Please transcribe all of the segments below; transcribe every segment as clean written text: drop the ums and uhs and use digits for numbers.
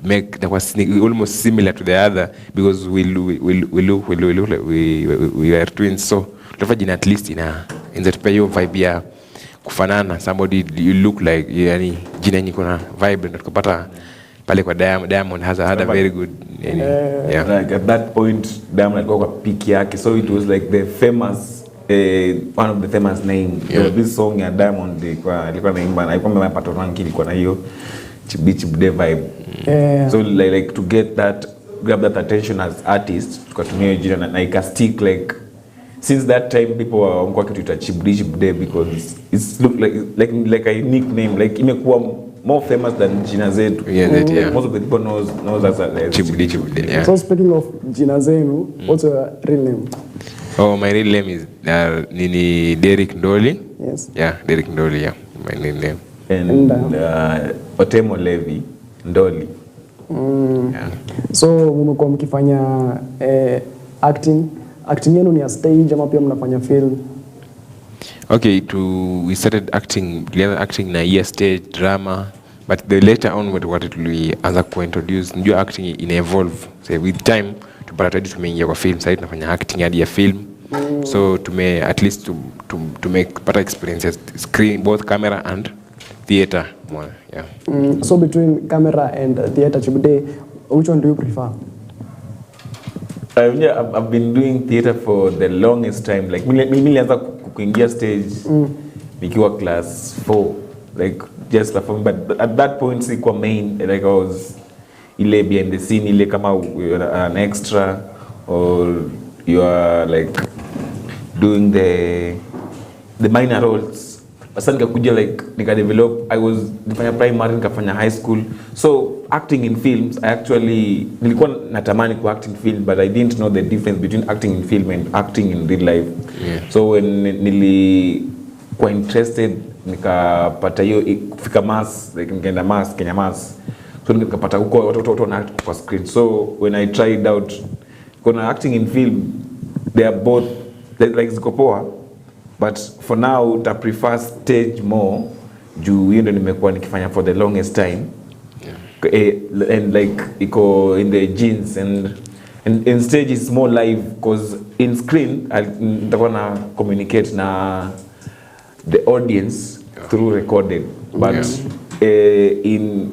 make that was almost similar to the other because we are twins, so tutafanya jina at least in that hiyo vibe ya kufanana, somebody you look like, yani jina yenye kuna vibe na tukapata pale kwa Diamond had a very good yeah. Like at that point Diamond alikuwa kwa peak yake, so it was like the famous one of the famous name. Yeah. This song ya Diamond ilikuwa naimba na ilikuwa nimepata rank ilikuwa na hiyo chibichibude vibe. Yeah. So like to get that, grab that attention as artists, tukatumia jina na ikastick. Like since that time people were kitu chibichibude because it's look like a nickname, like imekuwa more famous than jina zetu. Yeah. Most of the people knows us as chibichibude. Yeah. So speaking of jina zenu, what's your real name? Oh, my real name is Nini Derek Ndoli. Yes. Yeah, Derek Ndoli, yeah, my real name. And Otemo Levi Ndoli. Yeah. So mmekuwa mkifanya acting yenu ni ya stage ama pia mnafanya film? Okay, we started acting na year stage drama, but the later on what it we anza kuintroduce new acting in evolve. So with time tupata tumeingia kwa film, sasa tunafanya acting hadi ya film. So at least to make better experiences, screen, both camera and theater more. Yeah. So between camera and theater, Chibude, which one do you prefer? I've been doing theater for the longest time. Like nilianza kuingia stage nikiwa class 4, like just performing, but at that point sikuwa main, like I was ile behind the scene, ile kama an extra or you are like doing the minor roles. Sasa nikakuja like nika-develop, I was nifanya primary, nikafanya high school. So acting in films, I actually nilikuwa natamani ku act in film, but I didn't know the difference between acting in film and acting in real life. Yeah. So when nilikuwa interested, nikapata hiyo kufika mass, like nikaenda mass, Kenya mass. So nikapata huko watu na act kwa screen. So when I tried out kuna acting in film, they are both like ziko poa, but for now I prefer stage more juu hiyo ndio nimekuwa nikifanya for the longest time. Yeah. And like iko in the genes, and stage is more live because in screen nitakuwa na communicate na the audience through recorded, but in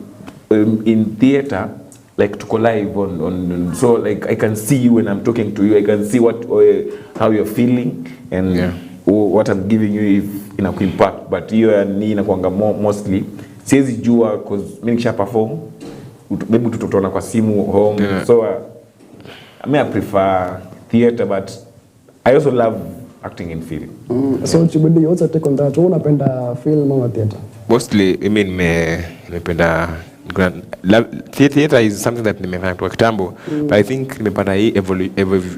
theater like tuko live on so like I can see you when I'm talking to you, I can see how you're feeling and what I'm giving you if ina impact, but hiyo ni inakuanga mostly siwezi jua cause mimi nikisha perform maybe tutotona kwa simu home. So I prefer theater, but I also love acting in film. So Chibudi, what's your take on that? Unapenda film or theater? Mostly I mean nimependa theater is something that nimefanya kwa kitambo, but I think nimepata hii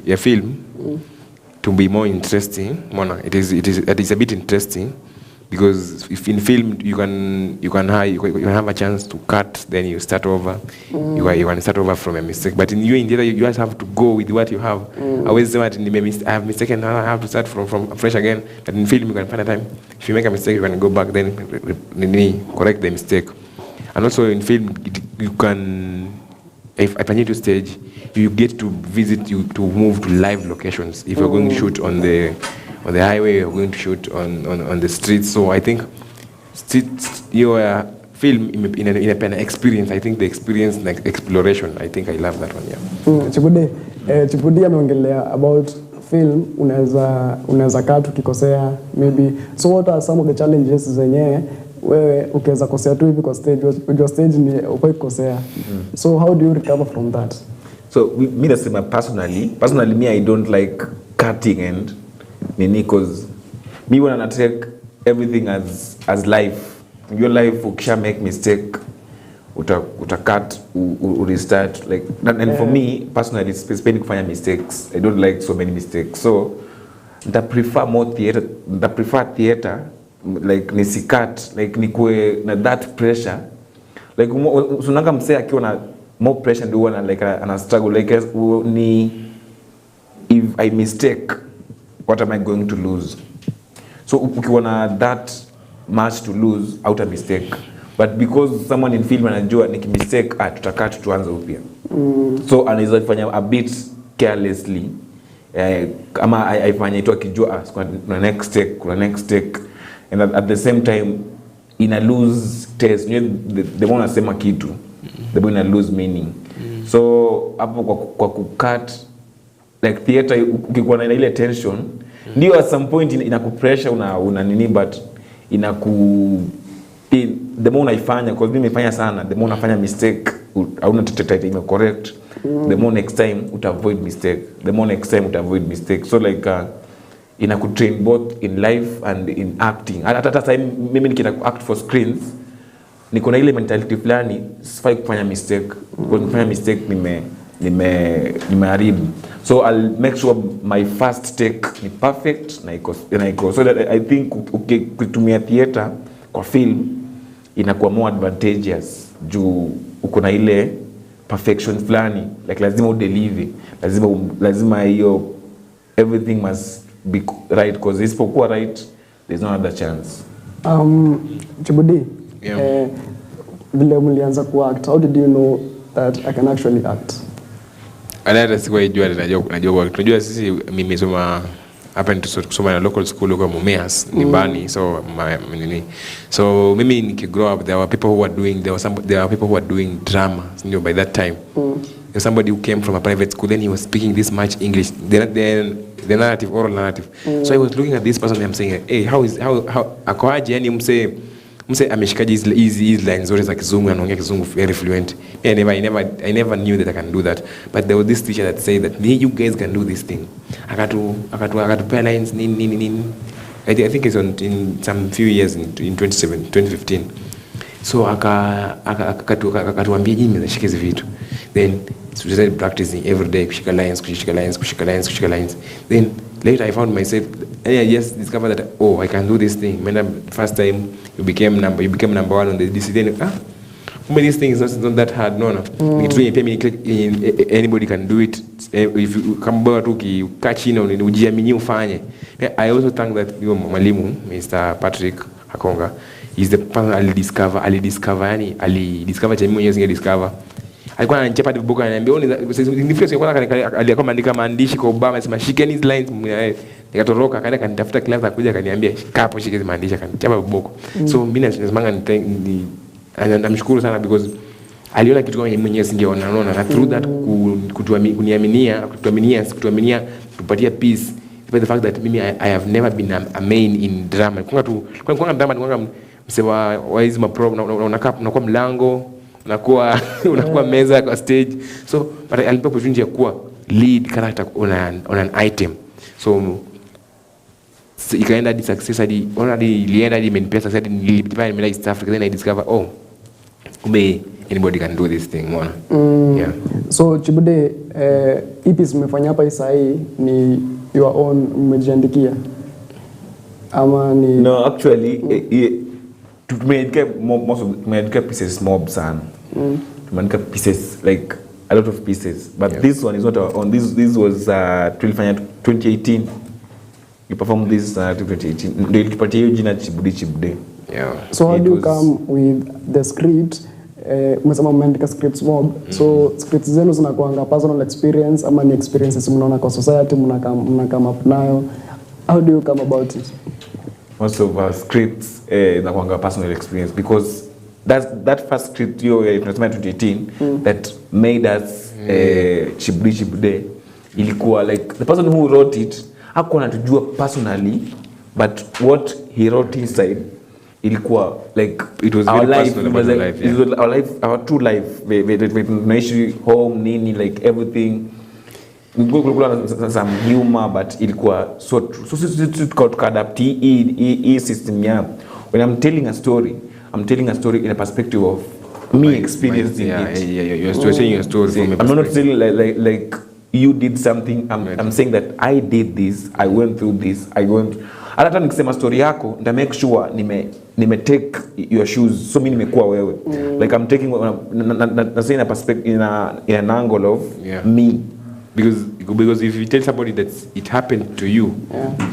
ya film to be more interesting. It is a bit interesting because if in film you can have a chance to cut, then you start over. You can start over from a mistake, but in theater you just have to go with what you have. I always say that I have mistaken, I have to start from fresh again. But in film you can find a time, if you make a mistake you can go back, then correct the mistake. And also in film you can, if I need to stage, you get to visit, to move to live locations. If you're going to shoot on the highway, you're going to shoot on the streets. So I think your film in a experience. I think the experience, like exploration, I think I love that one. Yeah. Chibudi ameongelea about film, unaweza kaa tukikosea maybe. So what are some of the challenges zenye wewe ukiweza kosea tu hivi kwa stage, your stage ni uko kosea? So how do you recover from that? So me nasema personally me I don't like cutting and because me when I take everything as life. Your life ukisha make mistake uta cut, restart, like and for me personally spending kufanya mistakes, I don't like so many mistakes. So I prefer theater, like nisikat, like nikue na that pressure, like sunanga msee akiwa na more pressure ndio wana like ana struggle, like if I mistake, what am I going to lose? So ukiwa na that much to lose out a mistake, but because someone in film anajua nikimistake tutakaa tuanze upya. So anaweza fanya a bit carelessly ama aifanye tu akijua kuna next take and at the same time ina lose taste. You know, the more unasema kitu the more ina lose meaning. So hapo kwa kucut like theater ukikuwa na ile tension ndio at some point inakupressure una nini, but the more unaifanya, because mimi nimefanya sana, the more unafanya mistake hauna tete ime correct, the more next time avoid mistake, so like inakutrain both in life and in acting. Hata sasa mimi nikitaka act for screens niko na ile mentality fulani, sifai kufanya mistake, because nikifanya mistake nimeharibu. So I'll make sure my first take ni perfect na iko so that I think ukitumia theater kwa film inakuwa more advantageous juu uko na ile perfection fulani, like lazima udeliver, lazima hiyo everything must be right, because isipokuwa right there's no other chance. Chibudi, yeah. Vile mlianza kuact, how did you know that I can actually act? Hata sikuwa najua tunajua sisi mimi nimesoma hapa kusoma na local school huko Mumias nyumbani, so mimi nikigrow up there were people who were doing drama, you know, by that time. There's somebody who came from a private school, then he was speaking this much English, the narrative, oral narrative. So I was looking at this person and I'm saying, hey, how akoaje, yani mse ameshikaje hizi lines zote za Kizungu, anaongea Kizungu very fluent. I never knew that I can do that, but there was this teacher that said that you guys can do this thing. Akatu lines nini. I think it's in some few years in 2015. So akatuambia nyinyi mnashika hizi vitu, then we started practicing every day, kushika lines. Then later I found myself, I just discovered that I can do this thing. When first time you became number one on the DC, then this thing is not that hard. No. Anybody can do it if you come back to catch in on ujiamini ufanye. I also thank that mwalimu Mr. Patrick Hakonga is the person alidiscover cha mimi mwenyewe singe-discover. Alikuwa ananichapa book ananiambia alikuwa ameandika maandishi kwa Obama, anasema shikeni these lines. Nikatoroka akaenda kanitafuta class, akaja akaniambia kapo shike hizo maandishi, akanichapa book. So mimi nasemanga namshukuru sana, because aliona kitu kama mwenyewe singeona, na through that kutuaminia tupatia peace. But the fact that mimi I have never been a main in drama. Kwa drama msewa wise unakuwa mlango, unakuwa meza kwa stage. So but alipa opportunity ya kuwa lead character on an item. So ikaenda hadi success, hadi ilienda hadi main pesa, hadi nilipata mimi East Africa, then I discover kumbe anybody can do this thing, mwana. Yeah. So Chibude, ipi mmefanya hapa hii ni your own, mmejiandikia ama ni? No, actually tumeandika pieces mob sana. Tumeandika pieces like a lot of pieces, but yeah. This one is not our own. This was tulifanya 2018. You performed this 2018. Ndio tulipatia hiyo jina Chibude. Yeah. So how do you come with the script? Umesema mmeandika scripts mob. So scripts zenu zinakuanga personal experience ama ni experiences mnaona kwa society mna come up nayo? How do you come about it? Most of our scripts zinakuanga personal experience, because that first script tunasema 2018 that made us Chibude ilikuwa like the person who wrote it hakuwa anatujua personally, but what he wrote inside ilikuwa like it was our life, life, yeah. It was our life, our true life. We naishi home nini, like everything. Kulikuwa some humor, but ilikuwa so true. So tukadapt hii system ya when I'm telling a story in a perspective of me experiencing it. Yeah, you're saying a story from a perspective. I'm not saying like you did something. I'm saying that I did this, I went through this, hata nikisema story yako nda make sure nime take your shoes, so mimi nimekuwa wewe. Like I'm taking na say in a perspective, in an angle of me. because if you tell somebody that it happened to you,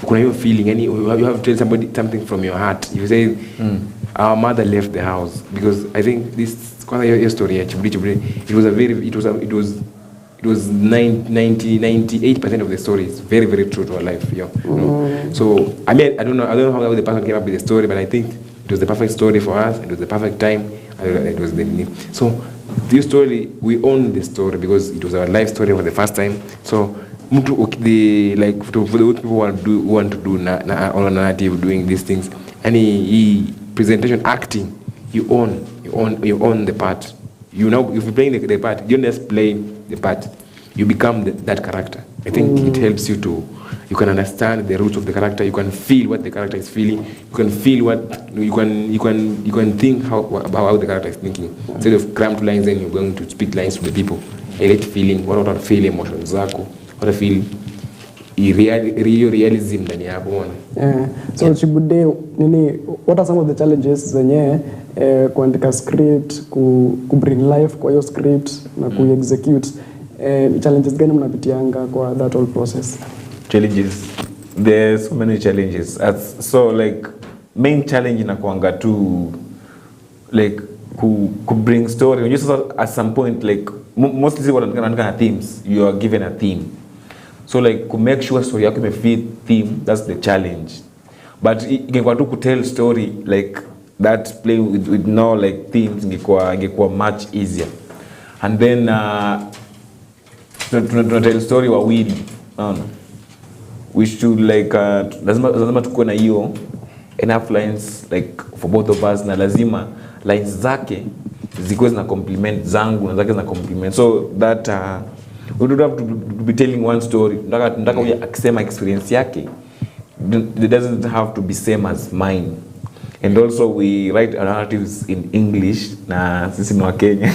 kuna hiyo feeling, yani you have to tell somebody something from your heart. You say our mother left the house, because I think this kwanza hiyo story ya Chibuli, it was 98% of the story is very, very true to our life. You know? So I mean, I don't know how the person came up with the story, but I think it was the perfect story for us. It was the perfect time. It was so this story, we own the story because it was our life story for the first time. So for the people who want to do narrative, doing these things, any presentation, acting, you own the part. You know, if you're playing the part, you don't just play the part, you become that character. I think it helps you you can understand the roots of the character, you can feel what the character is feeling, you can feel you can think about how the character is thinking. Instead of cramped lines, then you're going to speak lines to the people. Elect feeling, what feel emotions zako, what feel realism ndani yako unaona. So Chibude, what are some of the challenges zenye kuandika script, ku bring life kwa hiyo script na ku execute, challenges gani mnapitianga kwa that whole process? Challenges, there's so many challenges. So like main challenge inakuanga tu like ku bring story. When you at some point, like mostly what kind themes, you are given a theme. So like to make sure story yako imefit theme, that's the challenge. But ingekuwa tu tell story like that, play with no like themes, ingekuwa much easier. And then tell story wawili. We should like lazima tukuwe na hiyo enough lines like for both of us, na lazima lines zake zikuwe na complement zangu na zake na complement, so that we don't have to be telling one story. Nataka huyu akisema experience yake, it doesn't have to be same as mine. And also we write narratives in English, na sisi ni wa Kenya.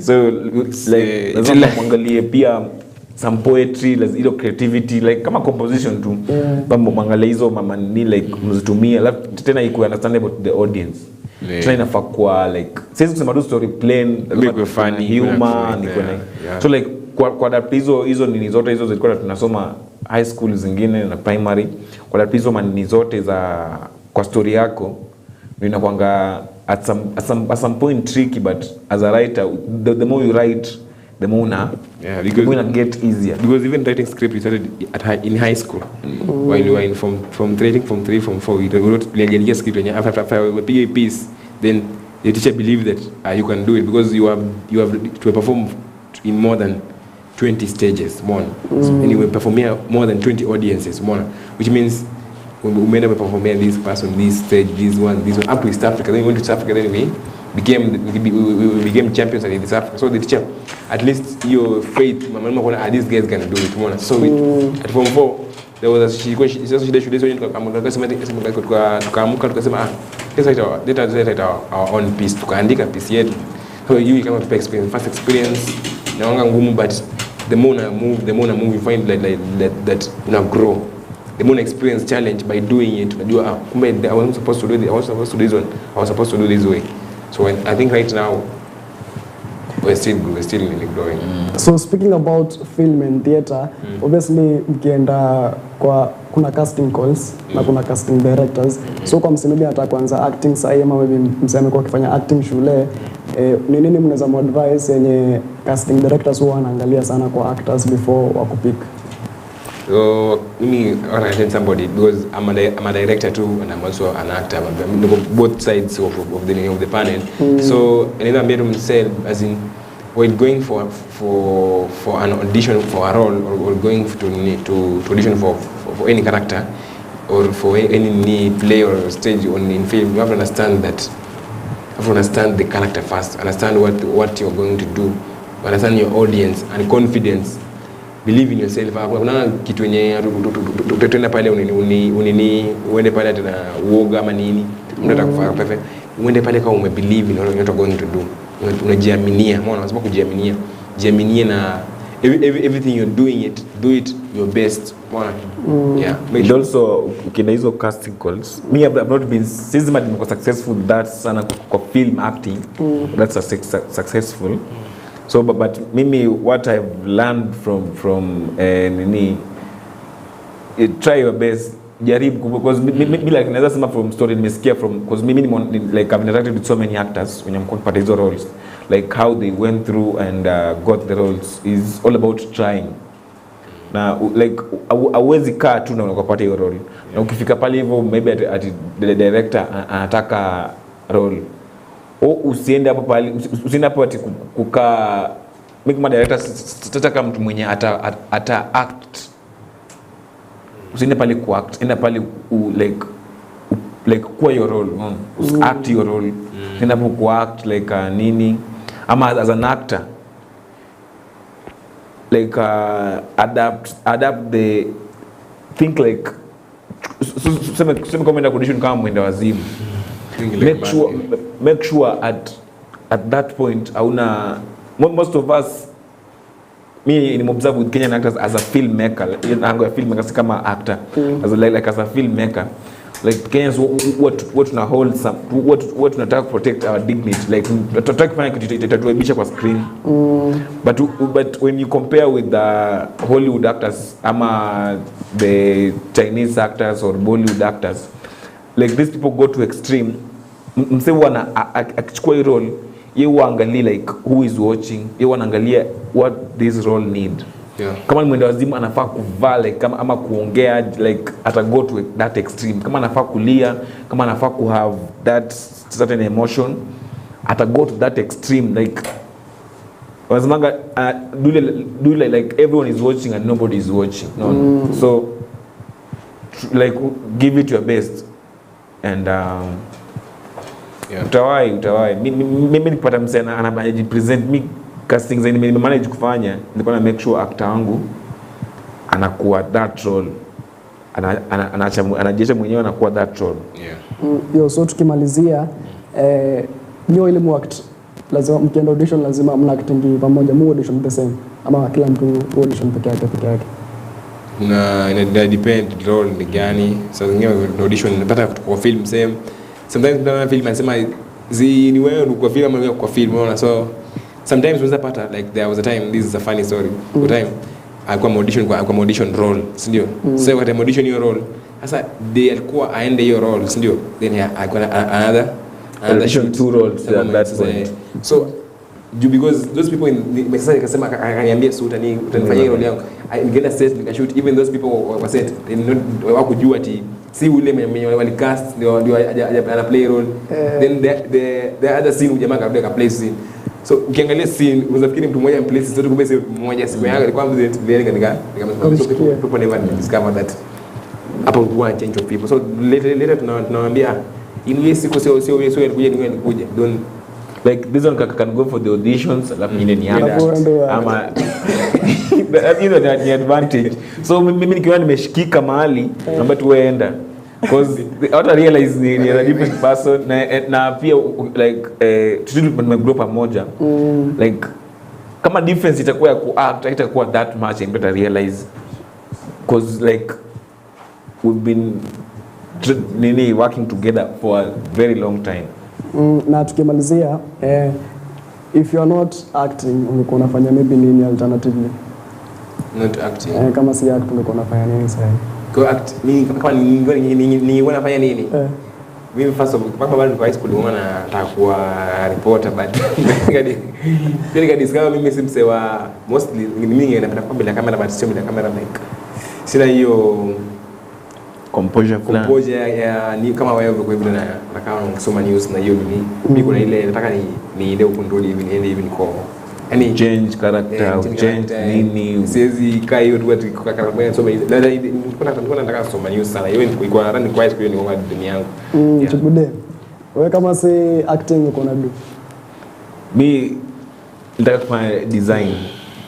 So like lazima muangalie pia some poetry, like ile creativity, like kama composition tu, bambo muangalie hizo mama ni like mzitumia, tena iko understandable to the audience. Tena inafaa kwa like sisi kusema tu story plain, like funny, humor, so like kwa adapt hizo nini zote hizo zilikuwa tunasoma high school zingine na primary, kwa adapt hizo manini zote za kwa story yako, inakuanga at some point tricky, but as a writer, the more you write, the more because it's get easier. Because even writing script, we started in high school. While you were in from 3, from 4, we wrote a script, and after we pick a piece, then the teacher believed that you can do it, because you have to perform in more than 20 stages, and you will perform more than 20 audiences, which means we made up perform this person, this stage, this one, up to East Africa. Then we went to South Africa. Then we became champions in East Africa. So the teacher, at least your faith, these guys can do it. So at Form 4, there was she let's write our own piece. Tukaandika piece yetu. So you come up experience, first experience, but the more I move, you find that grow. The more experience challenge by doing it, I wasn't supposed to do this. I was supposed to do this one. I was supposed to do this way. So I think right now we're still really growing. So speaking about film and theater, obviously mkienda kuna casting calls na kuna casting directors. So kwa msemaji anataka kuanza acting sasa, ama maybe mseme kwa kufanya acting shule, ni nini mnaweza advise yenye casting directors huwa wanaangalia sana kwa actors before wakupick? So me, when I attend somebody, because I'm a director too, and I'm also an actor. I'm both sides of the panel. So another bedroom said, as in, when going for an audition for a role, or going to audition for any character, or for any play or stage in film, you have to understand that. You have to understand the character first. Understand what you're going to do. Understand your audience and confidence. Believe in yourself. Kuna kitu yenye tutaenda pale uende pale tena uoga ama nini, unataka kufanya perfect, uende pale kama umebelieve in what you're going to do, unajiaminia. Unaona, unasema kujiaminia, jiaminie, na everything you're doing do it your best. Unaona, yeah. And also ukina hizo casting calls, me I've not been successful that sana kwa film acting, that's successful. So but mimi what I've learned from nini, try your best, jaribu, because mimi like naweza sema from story nimesikia from, because mimi like I've interacted with so many actors when I'm kupata hizo roles, like how they went through and got the roles is all about trying. Na like hauwezi kaa tu na unakopata hiyo role. Na ukifika pale hivyo maybe at the director anataka role, au usiende hapo pale, usiende hapo ati kukaa mimi kama director sitataka mtu mwenye ata act. Usiende pale ku act, enda pale like kwa your role, act your role. Enda hapo ku act like nini, ama as an actor like adapt the think like sema kama condition kama mwenda wazimu. Make sure at that point hauna, most of us, me in observe with Kenyan actors as a filmmaker, a filmmaker si kama actor, as a filmmaker, like Kenyans what tuna hold some, what tunataka protect our dignity, like tunataka kufanya kitu itatuaibisha kwa screen. But when you compare with the Hollywood actors ama the Chinese actors or Bollywood actors, like these people go to extreme. Mse wana akichukua hii role, yeye huangalia like who is watching, yeye wanaangalia what this role need. Yeah. Kama mwenda wazimu anafaa kuvaa like kama ama kuongea like ata go to that extreme, kama anafaa kulia, kama anafaa ku have that certain emotion, ata go to that extreme, like wazimanga do like everyone is watching and nobody is watching, no. So like give it your best and utawai mimi nikipata msana anajipresent me casting zaidi mimi manage kufanya, nilikuwa na make sure actor wangu anakuwa that role, anajiacha mwenyewe anakuwa that role. Yo, so tukimalizia nyo ile muact lazima mkienda audition lazima mna acting pamoja, mu audition the same ama kila mtu audition peke yake? Na ina depend role ni gani. So zingine audition unapata kwa film same, sometimes kuna film anasema ni wewe kwa film ama kwa film, unaona. So sometimes unaweza pata like there was a time, this is a funny story, one time alikuwa audition role, si ndio? So wakati audition hiyo role sasa alikuwa aende hiyo role, si ndio? Then alikuwa another audition two roles at that point. So because those people in sasa nikasema akaniambia so utanifanyia role yangu, nikaenda set nikashoot, even those people were set they hawakujua ati si ule mwenye walicast ndio ana play role. Then the other scene jamaa kabla ka play scene. So ukiangalia scene unafikiri mtu mmoja place zote, kumbe si mmoja. Siku yangu ilikuwa very people never discover that hapo kuna change of people. So later tunawaambia in siku sio kuja don't like this one can go for the auditions alafu nyingine ni ama you know that the advantage. So mimi nikiwa nimeshikika mahali naomba tuenda, because what I realize ni a different person na pia like tumegrow pamoja, like kama difference itakuwa ya kuact itakuwa that much, and I realize because like we've been working together for a very long time. Na tukimalizia if you are not acting ungekuwa unafanya maybe nini alternatively? Not acting. Kama si act ungekuwa unafanya nini sasa? Go act mimi kama ni wanafanya nini? Mimi first of all bado niko high school nataka kuwa reporter, but ndio discover mimi si msewa mostly mimi napenda kwa bila kamera, but sio bila kamera like sina hiyo composure ya ni kama wewe kwa hivyo na kama unasoma news na hiyo mimi kuna ile nataka ni ile ukundulie hivi niko yani change character, change nini, siwezi kaa hiyo tu kwa character soma ile nilikuwa nataka kusoma news sana, hiyo ilikuwa run quiet kwa hiyo ni dunia yangu. Chukude wewe kama si acting uko na do mimi nataka kufanya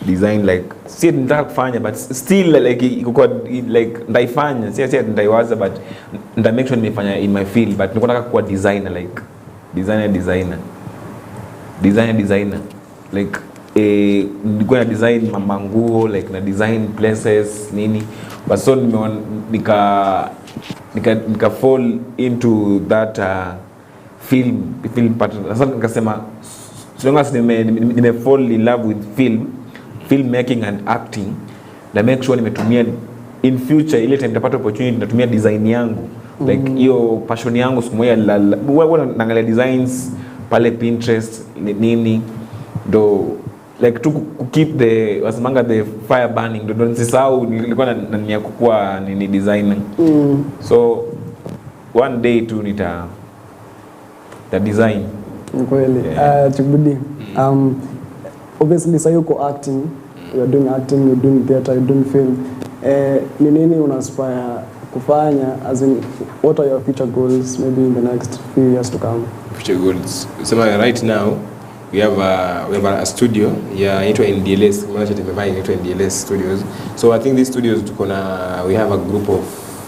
design like si nataka kufanya, but still like iko like ndaifanya si ndaiwaza, but nda make sure nimefanya in my field, but niko nataka kuwa designer, like designer like nilikuwa na design manguo, like na design places nini, but so nika fall into that film pattern. Sasa nikasema as long as nime fall in love with filmmaking and acting, na make sure nimetumia in future ile time nitapata opportunity natumia design yangu like hiyo passion yangu siku moja naangalia designs pale Pinterest nini ndo like to keep the wasimanga the fire burning ndo nisisahau nilikuwa na nia kukua ni designer. So one day tu nita design kweli. Chibudi, obviously sasa uko acting, you're doing acting, you're doing theater, you're doing film. Ni nini unaspire kufanya, as in what are your future goals maybe in the next few years to come? Future goals, so right now we have a studio inaitwa NDLS, mmoja tumevaa inaitwa NDLS Studios. So I think these studios we have a group of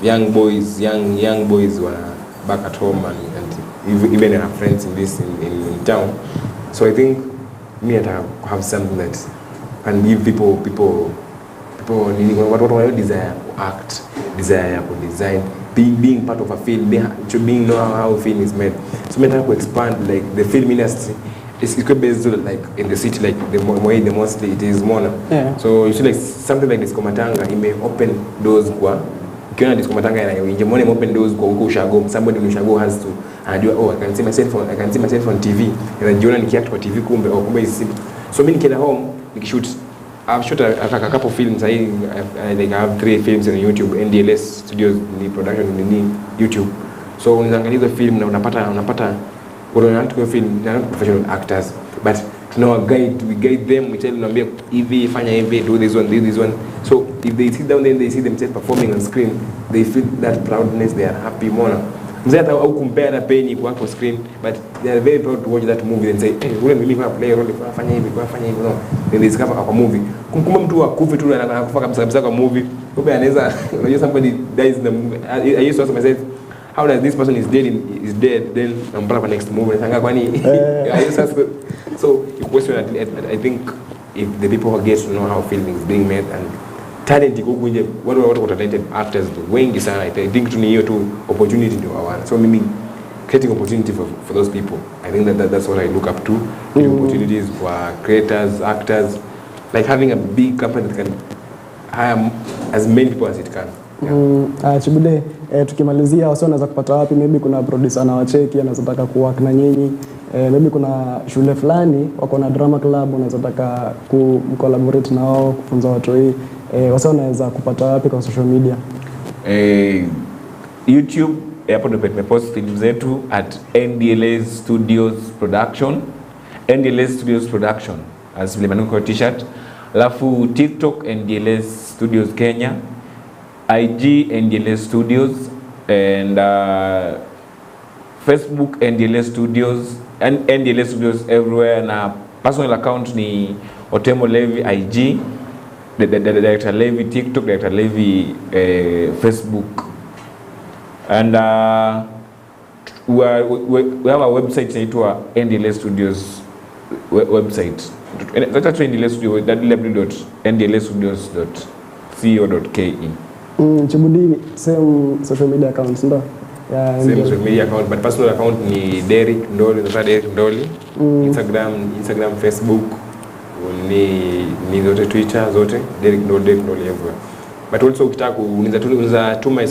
young boys back at home and even our friends in town. So I think me and I have something that can give people what desire to act, desire to design, being part of a film, being know how a film is made. So me to expand like the film industry. It's quite based like in the city, like the mostly it is more. Yeah. So you see like something like Disco Matanga, it may open doors kwa. Ukiona Disco Matanga inaingia mbona open doors kwa huko Ushago. Somebody in Ushago has to anajua I can see myself on TV. Najiona nikiact kwa TV kumbe isi. So mimi nikienda home nikishoot. I've shot a couple films. I have 3 films on YouTube, NDLS Studios ni production ni YouTube. So unaangalia hizo film na unapata we don't go film, they're not professional actors, but to know we guide them, we tell them hivi fanya hivi, do this one. So if they sit down there and they see themselves performing on screen, they feel that proudness, they are happy more. Mzee hata au compare na penny kwa screen, but they are very proud to watch that movie and say, hey, ule mimi kwa play role kwa fanya hivi, no. Then they discover kwa movie. Kumbe mtu akufe tu anakufa kabisa kwa movie. Kumbe anaweza unajua somebody dies in the movie. I used to ask myself, how does this person is dead then I'm for next movie natanga kwani so you question I think if the people who get to know how filming is being made and talent iko kunje watu talented actors wengi sana I think tu ni hiyo tu opportunity ndio hawana so mimi creating opportunity for those people I think that's what I look up to opportunities for creators actors like having a big company that can hire as many people as it can. Chibude, tukimalizia wasi wanaweza kupata wapi? Maybe kuna producer na wacheki anazotaka kuwork na nyinyi, maybe kuna shule fulani wako na drama club unazotaka collaborate na wao kufunza watu hii, wasi wanaweza kupata wapi kwa social media? YouTube hapo ndio tumepost films zetu at NDLS Studios Production, NDLS Studios Production as vile manuko t-shirt, alafu TikTok NDLS Studios Kenya, IG NDLS Studios and Facebook NDLS Studios and NDLS Studios everywhere na personal account ni Otemo Levi IG, the Director Levi TikTok, Director Levi Facebook and we have a website inaitwa NDLS Studios website. That's NDLS Studios www.ndlsstudios.co.ke. Chibudi same social media accounts ndo? Yeah, same social media account but personal account ni Derek Ndoli, Instagram, Facebook, ni zote Twitter zote Derek Ndoli everywhere. But also ukitaka unaweza tuma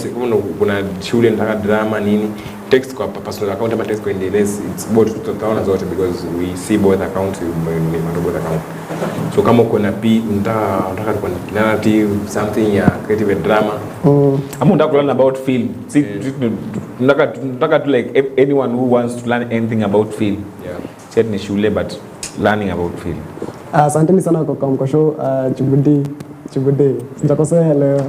kuna shule nataka drama nini text kwa personal account ama text kwa NDLS, it's both tutaona zote because we see both accounts ni both account. So kama kuna unataka kwa narrative something ya creative drama ama unataka learn about film tunataka to like anyone who wants to learn anything about film set ni shule but learning about film. Asanteni sana kwa show Chibudi sitakosea leo.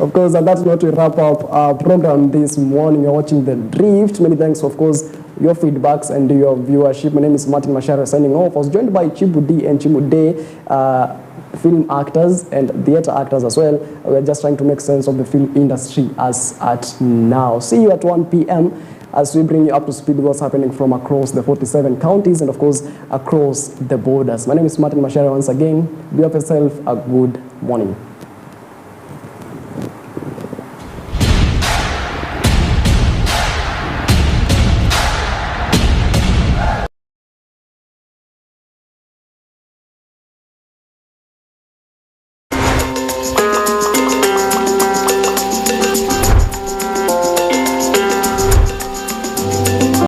Of course, and that's not to wrap up our program this morning. You're watching The Drift. Many thanks, of course, your feedbacks and your viewership. My name is Martin Mashara signing off. I was joined by Chibudi and Chimude, film actors and theater actors as well. We're just trying to make sense of the film industry as at now. See you at 1 p.m. as we bring you up to speed with what's happening from across the 47 counties and, of course, across the borders. My name is Martin Mashara once again. Be up yourself a good morning.